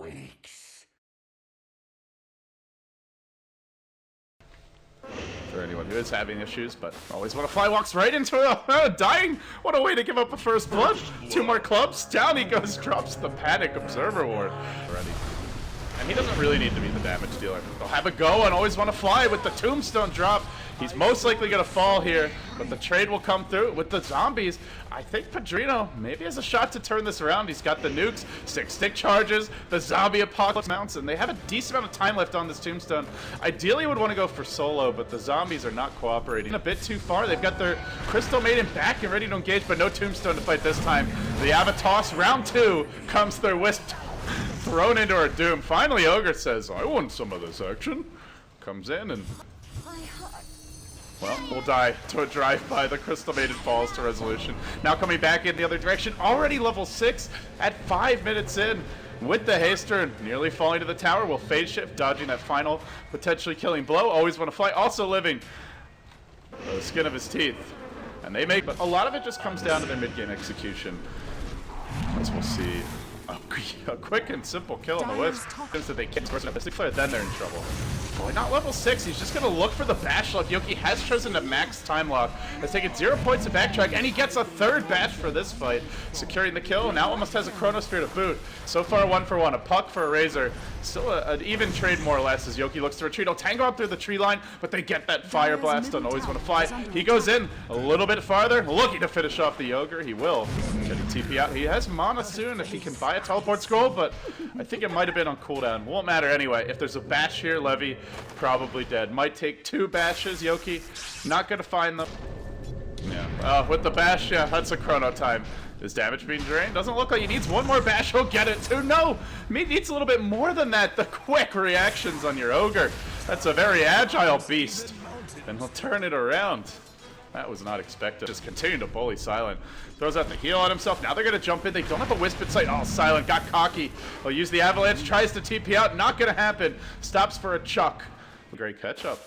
awakes. For anyone who is having issues, but always want to fly, walks right into a dying. What a way to give up a first blood. 2 more clubs, down he goes, drops the Panic Observer Ward already. And he doesn't really need to be the damage dealer. They'll have a go and always want to fly with the Tombstone drop. He's most likely going to fall here, but the trade will come through with the zombies. I think Padrino maybe has a shot to turn this around. He's got the nukes, stick charges, the zombie apocalypse mounts, and they have a decent amount of time left on this Tombstone. Ideally would want to go for solo, but the zombies are not cooperating. A bit too far. They've got their Crystal Maiden back and ready to engage, but no Tombstone to fight this time. The Avatos, round 2, comes through, Wisp thrown into her doom. Finally, Ogre says, I want some of this action. Comes in and... well, we'll die to a drive-by. The Crystal Maiden falls to resolution. Now coming back in the other direction, already level 6 at 5 minutes in. With the haster and nearly falling to the tower, will phase shift, dodging that final potentially killing blow. Always want to fly, also living the skin of his teeth. And they make, but a lot of it just comes down to their mid-game execution. As we'll see. A quick and simple kill on the Wisp. That they can't score Mystic Flare, then they're in trouble. Boy, not level 6. He's just going to look for the bash lock. Yoki has chosen to max time lock. Has taken 0 points to backtrack, and he gets a 3rd bash for this fight. Securing the kill. Now almost has a Chronosphere to boot. So far, 1 for 1. A puck for a Razor. Still an even trade, more or less, as Yoki looks to retreat. He'll tango up through the tree line, but they get that Fire Blast on Always Want to Fly. He goes in a little bit farther, looking to finish off the Ogre. He will. Can he TP out? He has mana soon if he can buy a teleport scroll, but I think it might have been on cooldown. Won't matter anyway. If there's a bash here, Levy probably dead. Might take 2 bashes. Yoki not going to find them. Yeah. With the bash, yeah, that's a chrono time. Is damage being drained? Doesn't look like he needs 1 more bash. He'll get it too. No! He needs a little bit more than that. The quick reactions on your Ogre. That's a very agile beast. And he'll turn it around. That was not expected. Just continue to bully Silent. Throws out the heal on himself. Now they're going to jump in. They don't have a Wisp in sight. Oh, Silent got cocky. He'll use the Avalanche. Tries to TP out. Not going to happen. Stops for a chuck. Great catch up.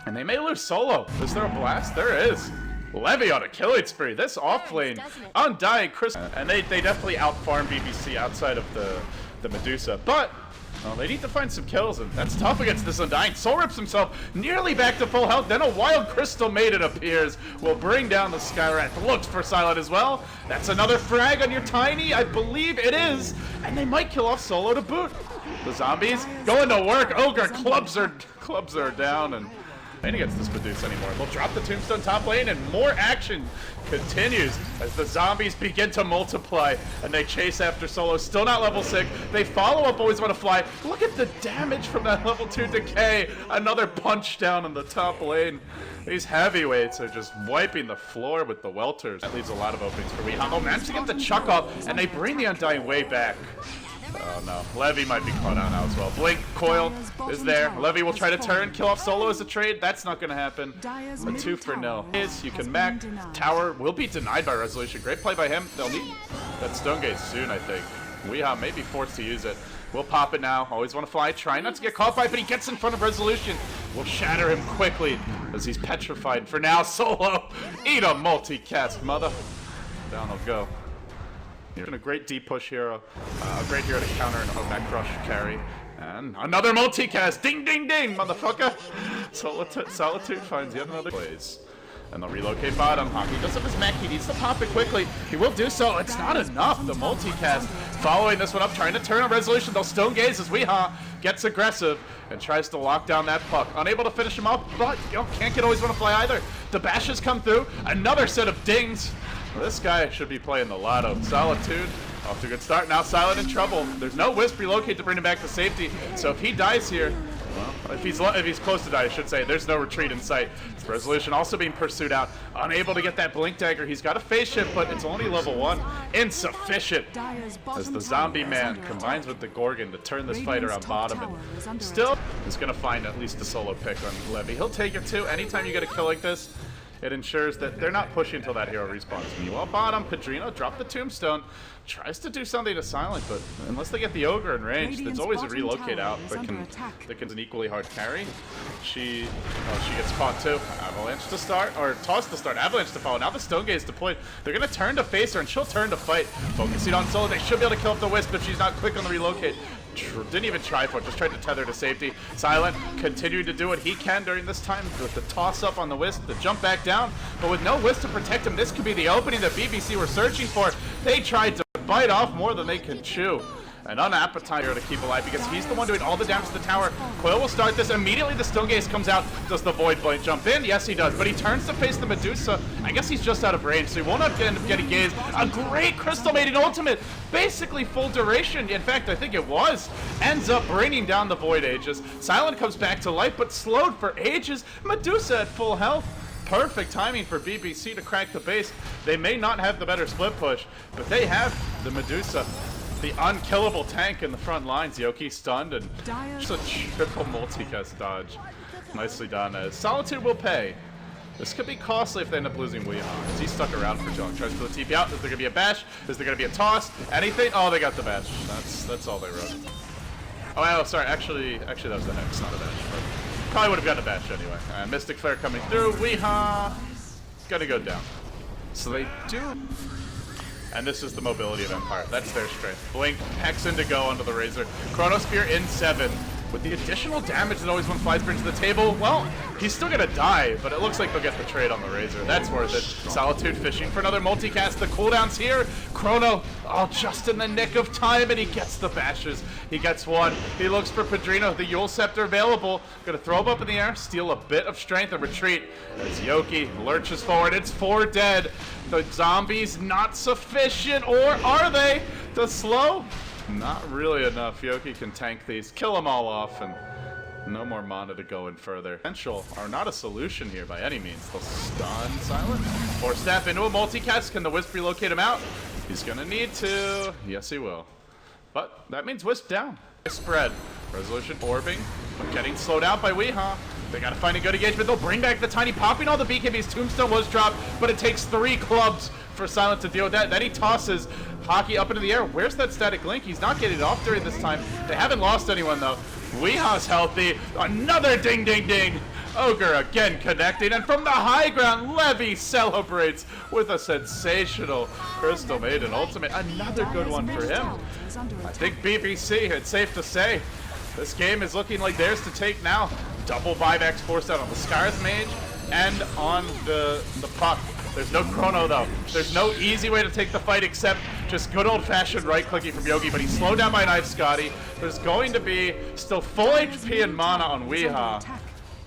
And they may lose solo. Is there a blast? There is. Levy on a killing spree. This off lane, Undying Chris. And they definitely outfarm BBC outside of the Medusa. But well, they need to find some kills, and that's tough against this Undying. Soul rips himself nearly back to full health. Then a wild Crystal Maiden appears. Will bring down the Skywrath. Looks for Silent as well. That's another frag on your Tiny. I believe it is. And they might kill off Solo to boot. The zombies going to work. Ogre clubs are down, and ain't against this Medusa anymore. They'll drop the Tombstone top lane, and more action continues as the zombies begin to multiply, and they chase after Solo. Still not level 6. They follow up Always Want to Fly. Look at the damage from that level 2 decay. Another punch down in the top lane. These heavyweights are just wiping the floor with the welters. That leaves a lot of openings for Weehaw. Oh, managed to get the chuck off, and they bring the Undying way back. Oh no, Levy might be caught out now as well. Blink, Coil is there. Levy will try to turn, kill off Solo as a trade. That's not going to happen. A 2-0. You can mech. Tower will be denied by resolution. Great play by him. They'll need that Stone Gate soon, I think. Weehaw may be forced to use it. We'll pop it now. Always Want to Fly. Try not to get caught by it, but he gets in front of resolution. We'll shatter him quickly as he's petrified. For now, Solo. Eat a multicast, mother. Down he'll go. You're a great deep push hero, a great hero to counter and a back crush carry. And another multicast! Ding, ding, ding, motherfucker! Solitude finds yet another place. And they'll relocate bottom. Hockey does have his mech. He needs to pop it quickly. He will do so. It's not enough. The multicast following this one up, trying to turn on resolution. They'll Stone Gaze as Weehaw gets aggressive and tries to lock down that puck. Unable to finish him up, but can't get Always Want to Fly either. The bashes come through. Another set of dings. Well, this guy should be playing the lotto. Solitude, off to a good start. Now Silent in trouble. There's no Wisp relocate to bring him back to safety. So if he dies here, well, if he's close to die, I should say, there's no retreat in sight. Resolution also being pursued out. Unable to get that Blink Dagger. He's got a phase shift, but it's only level 1. Insufficient. As the zombie man combines with the Gorgon to turn this fight around bottom. And still is going to find at least a solo pick on Levy. He'll take it too. Anytime you get a kill like this, it ensures that they're not pushing until that hero respawns. Meanwhile, bottom, Pedrino dropped the tombstone, tries to do something to Silent, but unless they get the Ogre in range, there's always a relocate out that can an equally hard carry. She gets caught too. Avalanche to start, or toss to start, Avalanche to follow. Now the Stone Gaze deployed. They're gonna turn to face her, and she'll turn to fight. Focusing on Solo, they should be able to kill up the Wisp if she's not quick on the relocate. Didn't even try for it, just tried to tether to safety. Silent continued to do what he can during this time with the toss up on the Wisp, the jump back down, but with no Wisp to protect him, this could be the opening that BBC were searching for. They tried to bite off more than they could chew. An unappetizer to keep alive because he's the one doing all the damage to the tower. Coil will start this. Immediately the Stone Gaze comes out. Does the Void Blade jump in? Yes, he does. But he turns to face the Medusa. I guess he's just out of range, so he won't end up getting gazed. A great Crystal Maiden ultimate. Basically full duration. In fact, I think it was. Ends up bringing down the Void Aegis. Silent comes back to life, but slowed for ages. Medusa at full health. Perfect timing for BBC to crack the base. They may not have the better split push, but they have the Medusa. The unkillable tank in the front lines. Yoki stunned and just a triple multicast dodge. Nicely done. As Solitude will pay. This could be costly if they end up losing Weehaw, because he's stuck around for too long. Tries to TP out. Is there gonna be a bash? Is there gonna be a toss? Anything? Oh, they got the bash. That's all they wrote. Oh, sorry. Actually that was the Hex, not a bash. But probably would have gotten a bash anyway. Mystic Flare coming through. Weehaw gonna go down. So they do. And this is the mobility of Empire. That's their strength. Blink, Hex Indigo onto the Razor. Chronosphere in 7. With the additional damage that always one flies brings to the table, well, he's still gonna die, but it looks like they'll get the trade on the Razor. That's worth it. Solitude fishing for another multicast. The cooldown's here. Chrono, oh, just in the nick of time, and he gets the bashes. He gets one. He looks for Pedrino, the Yule Scepter available. Gonna throw him up in the air, steal a bit of strength and retreat. As Yoki lurches forward, it's 4 dead. The zombies not sufficient, or are they? The slow? Not really enough. Yoki can tank these, kill them all off, and no more mana to go in further. Potential are not a solution here by any means. They'll stun Silent. Force Staff into a multicast. Can the Wisp relocate him out? He's gonna need to. Yes, he will. But that means Wisp down. Spread. Resolution orbing, but getting slowed out by Weehaw. They gotta find a good engagement. They'll bring back the Tiny, popping all the BKBs. Tombstone was dropped, but it takes 3 clubs for Silent to deal with that. Then he tosses Hockey up into the air. Where's that static link? He's not getting it off during this time. They haven't lost anyone though. Weehaw's healthy. Another ding ding ding. Ogre again connecting, and from the high ground, Levy celebrates with a sensational Crystal Maiden ultimate. Another good one for him. I think BBC, it's safe to say, this game is looking like theirs to take now. Double buybacks forced out on the Scar's Mage and on the Puck. There's no Chrono though. There's no easy way to take the fight except just good old-fashioned right-clicking from Yogi, but he's slowed down by Knife Scotty. There's going to be still full HP and mana on Weehaw.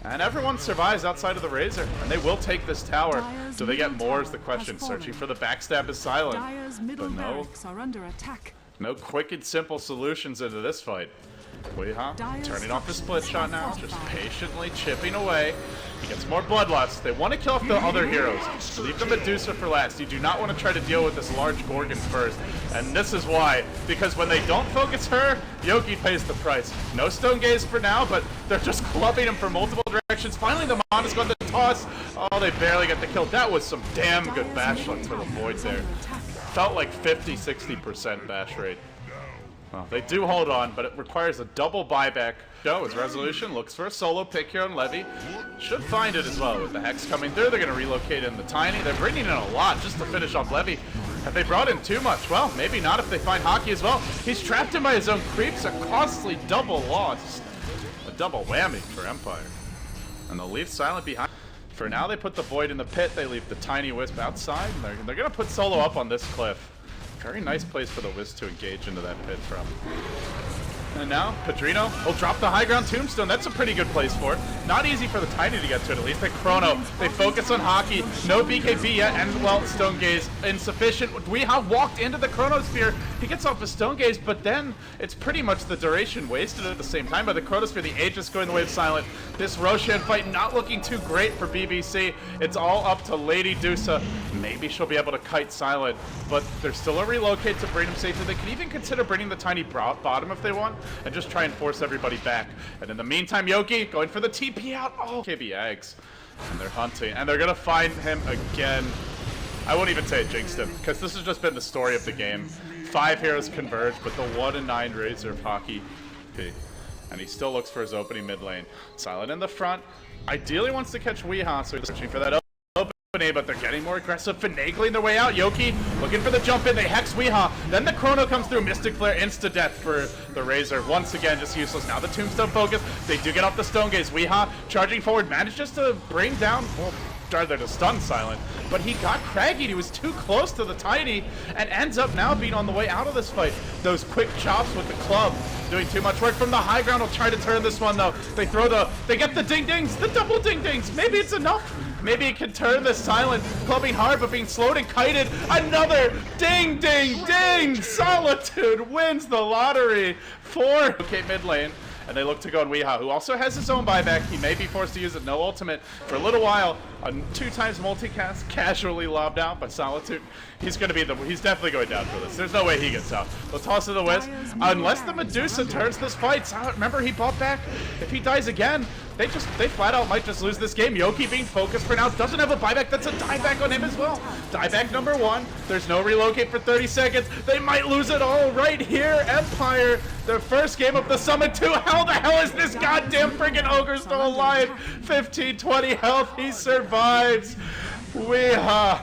And everyone survives outside of the Razor, and they will take this tower. Do they get more is the question. Searching for the backstab is Silent. But no quick and simple solutions into this fight. Weehaw turning off the split shot now, just patiently chipping away. He gets more bloodlust. They want to kill off the other heroes. Leave the Medusa for last. You do not want to try to deal with this large Gorgon first. And this is why. Because when they don't focus her, Yoki pays the price. No Stone Gaze for now, but they're just clubbing him from multiple directions. Finally, the Mana's going to toss. Oh, they barely get the kill. That was some damn good bash luck for the Void there. Felt like 50-60% bash rate. Well, they do hold on, but it requires a double buyback. Joe, his resolution looks for a solo pick here on Levy. Should find it as well. With the Hex coming through, they're going to relocate in the Tiny. They're bringing in a lot just to finish off Levy. Have they brought in too much? Well, maybe not if they find Hockey as well. He's trapped in by his own creeps. A costly double loss. A double whammy for Empire. And they'll leave Silent behind. For now, they put the Void in the pit. They leave the Tiny Wisp outside. They're going to put Solo up on this cliff. Very nice place for the Wisp to engage into that pit from. And now, Pedrino will drop the high ground Tombstone. That's a pretty good place for it. Not easy for the Tiny to get to it, at least. They Chrono. They focus on Hockey. No BKB yet, and, well, Stone Gaze insufficient. Weehaw walked into the Chronosphere. He gets off a Stone Gaze, but then it's pretty much the duration wasted at the same time by the Chronosphere. The Aegis going the way of Silent. This Roshan fight not looking too great for BBC. It's all up to Lady Dusa. Maybe she'll be able to kite Silent, but there's still a relocate to bring him safely. They could even consider bringing the Tiny bottom if they want, and just try and force everybody back. And in the meantime, Yoki going for the TP out. Oh, KB Eggs. And they're hunting, and they're gonna find him again. I won't even say it jinxed him, because this has just been the story of the game. 5 heroes converge, but the 1-9 Razor of Hockey P. And he still looks for his opening mid lane. Silent in the front. Ideally wants to catch Weehaw, so he's searching for that opening, but they're getting more aggressive, finagling their way out. Yoki looking for the jump in, they hex Weehaw. Then the Chrono comes through, Mystic Flare, insta-death for the Razor. Once again, just useless. Now the Tombstone focus. They do get off the Stone Gaze. Weehaw charging forward, manages to bring down, well, started to stun Silent, but he got craggy. He was too close to the Tiny and ends up now being on the way out of this fight. Those quick chops with the club doing too much work from the high ground. Will try to turn this one though. They get the ding dings, the double ding dings. Maybe it's enough. Maybe it can turn this Silent, clubbing hard but being slowed and kited. Another ding ding ding. Solitude wins the lottery for okay mid lane. And they look to go on Weehaw, who also has his own buyback. He may be forced to use it, no ultimate. For a little while, a 2x multicast, casually lobbed out by Solitude. He's definitely going down for this. There's no way he gets out. They'll toss to the Wisp. Unless the Medusa turns this fight. Silent, remember, he bought back. If he dies again, they flat out might just lose this game. Yoki being focused for now, doesn't have a buyback. That's a dieback on him as well. Dieback number 1. There's no relocate for 30 seconds. They might lose it all right here. Empire, their first game of the Summit 2. How the hell is this goddamn freaking ogre still alive? 15, 20 health. He survives. Weehaw.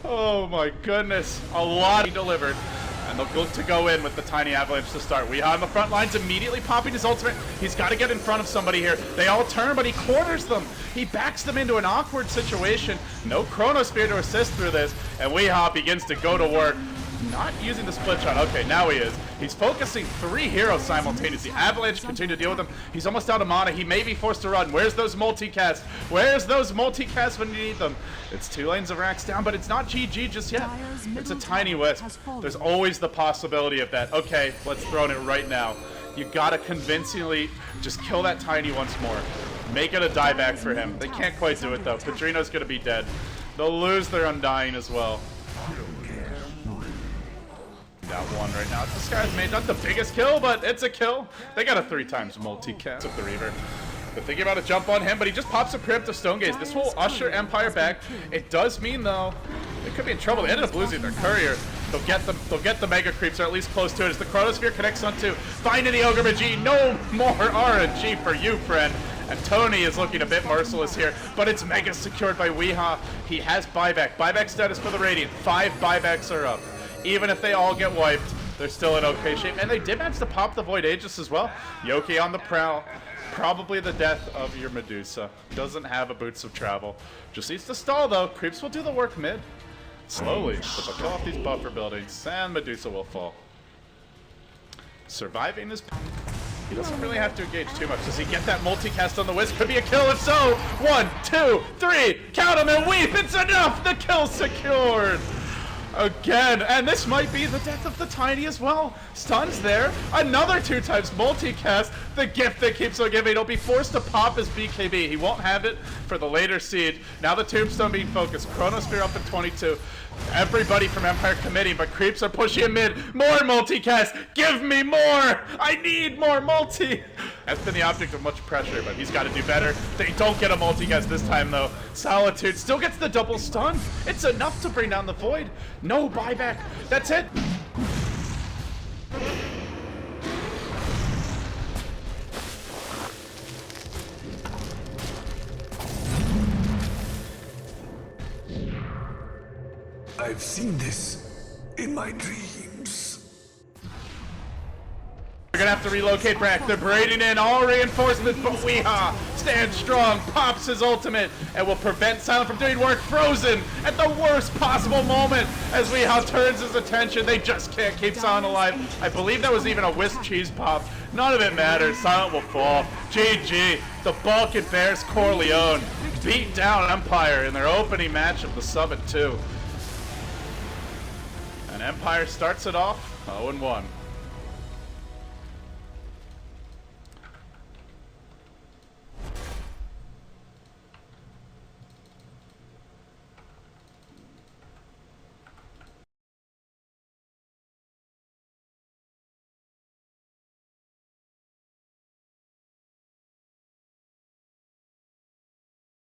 Oh my goodness. A lot he delivered. And they'll look to go in with the Tiny Avalanche to start. Weehaw on the front lines, immediately popping his ultimate. He's got to get in front of somebody here. They all turn, but he corners them. He backs them into an awkward situation. No Chronosphere to assist through this. And Weehaw begins to go to work. Not using the split shot. Okay, now he is. He's focusing 3 heroes simultaneously. Avalanche continue to deal with him. He's almost out of mana. He may be forced to run. Where's those multicasts? Where's those multicasts when you need them? It's 2 lanes of racks down, but it's not GG just yet. It's a tiny wisp. There's always the possibility of that. Okay, let's throw in it right now. You gotta convincingly just kill that Tiny once more. Make it a dieback for him. They can't quite do it though. Padrino's gonna be dead. They'll lose their Undying as well. That one right now. This guy's made not the biggest kill, but it's a kill. They got a 3x multi-cast with the Reaver. They're thinking about a jump on him, but he just pops a preemptive Stone Gaze. This will usher Empire back. It does mean though, they could be in trouble. They ended up losing their courier. They'll get the mega creeps, or at least close to it, as the Chronosphere connects onto finding the Ogre Magi. No more RNG for you, friend. And Tony is looking a bit merciless here, but it's mega secured by Weehaw. He has buyback. Buyback status for the Radiant. 5 buybacks are up. Even if they all get wiped, they're still in okay shape. And they did manage to pop the Void Aegis as well. Yoki on the prowl. Probably the death of your Medusa. Doesn't have a Boots of Travel. Just needs to stall though. Creeps will do the work mid. Slowly. But they'll kill off these buffer buildings and Medusa will fall. Surviving is... He doesn't really have to engage too much. Does he get that multicast on the Wisp? Could be a kill. If so, 1, 2, 3. Count them and weep. It's enough. The kill secured. Again, and this might be the death of the Tiny as well. Stuns there. Another 2x multicast. The gift that keeps on giving. He'll be forced to pop his BKB. He won't have it for the later seed. Now the Tombstone being focused. Chronosphere up at 22. Everybody from Empire committing, but creeps are pushing him mid. More multicast. Give me more. I need more multi. That's been the object of much pressure, but he's got to do better. They don't get a multicast this time though. Solitude still gets the double stun. It's enough to bring down the Void. No buyback. That's it. I've seen this in my dreams. They're gonna have to relocate back. They're braiding in all reinforcements, but Weehaw stands strong, pops his ultimate, and will prevent Silent from doing work. Frozen at the worst possible moment as Weehaw turns his attention. They just can't keep Silent alive. I believe that was even a Wisp cheese pop. None of it matters. Silent will fall. GG. The Balkan Bears Corleone beat down Empire in their opening match of the Summit 2. And Empire starts it off 0-1.